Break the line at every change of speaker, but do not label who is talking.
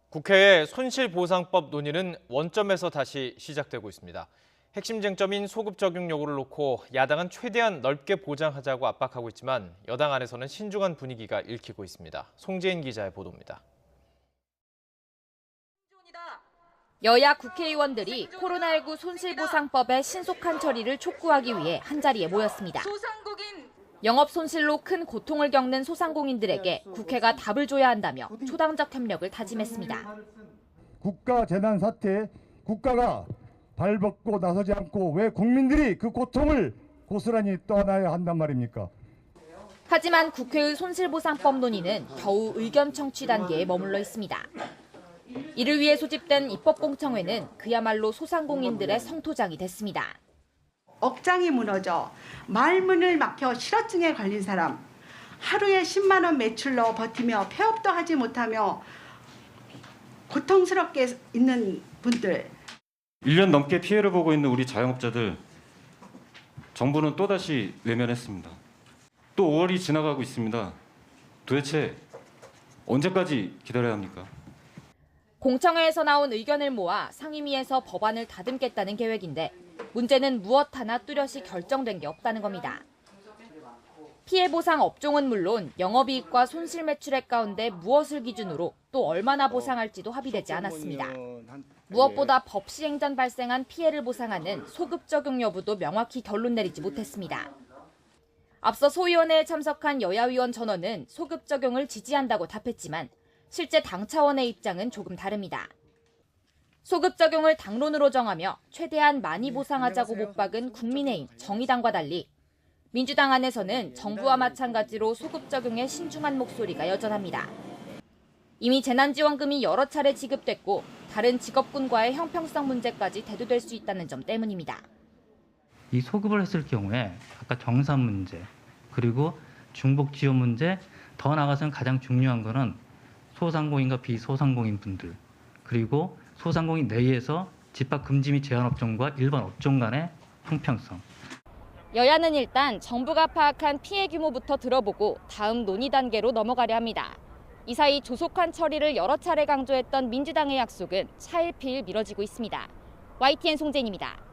국회의 손실보상법 논의는 원점에서 다시 시작되고 있습니다. 핵심 쟁점인 소급 적용 여부를 놓고 야당은 최대한 넓게 보장하자고 압박하고 있지만 여당 안에서는 신중한 분위기가 읽히고 있습니다. 송재인 기자의 보도입니다.
여야 국회의원들이 코로나19 손실보상법의 신속한 처리를 촉구하기 위해 한자리에 모였습니다. 영업 손실로 큰 고통을 겪는 소상공인들에게 국회가 답을 줘야 한다며 초당적 협력을 다짐했습니다.
국가 재난 사태에 국가가 발벗고 나서지 않고 왜 국민들이 그 고통을 고스란히 떠안아야 한단 말입니까?
하지만 국회의 손실보상법 논의는 겨우 의견 청취 단계에 머물러 있습니다. 이를 위해 소집된 입법공청회는 그야말로 소상공인들의 성토장이 됐습니다.
억장이 무너져 말문을 막혀 실어증에 걸린 사람, 하루에 10만 원 매출로 버티며 폐업도 하지 못하며 고통스럽게 있는 분들.
1년 넘게 피해를 보고 있는 우리 자영업자들, 정부는 또다시 외면했습니다. 또 5월이 지나가고 있습니다. 도대체 언제까지 기다려야 합니까?
공청회에서 나온 의견을 모아 상임위에서 법안을 다듬겠다는 계획인데 문제는 무엇 하나 뚜렷이 결정된 게 없다는 겁니다. 피해 보상 업종은 물론 영업이익과 손실 매출액 가운데 무엇을 기준으로 또 얼마나 보상할지도 합의되지 않았습니다. 무엇보다 법 시행 전 발생한 피해를 보상하는 소급 적용 여부도 명확히 결론 내리지 못했습니다. 앞서 소위원회에 참석한 여야위원 전원은 소급 적용을 지지한다고 답했지만 실제 당 차원의 입장은 조금 다릅니다. 소급 적용을 당론으로 정하며 최대한 많이 보상하자고 못 박은 국민의힘, 정의당과 달리 민주당 안에서는 정부와 마찬가지로 소급 적용에 신중한 목소리가 여전합니다. 이미 재난지원금이 여러 차례 지급됐고 다른 직업군과의 형평성 문제까지 대두될 수 있다는 점 때문입니다.
이 소급을 했을 경우에 아까 정산 문제, 그리고 중복 지원 문제, 더 나아가서는 가장 중요한 거는 소상공인과 비소상공인 분들, 그리고 소상공인 내에서 집합 금지 및 제한 업종과 일반 업종 간의 형평성.
여야는 일단 정부가 파악한 피해 규모부터 들어보고 다음 논의 단계로 넘어가려 합니다. 이 사이 조속한 처리를 여러 차례 강조했던 민주당의 약속은 차일피일 미뤄지고 있습니다. YTN 송재인입니다.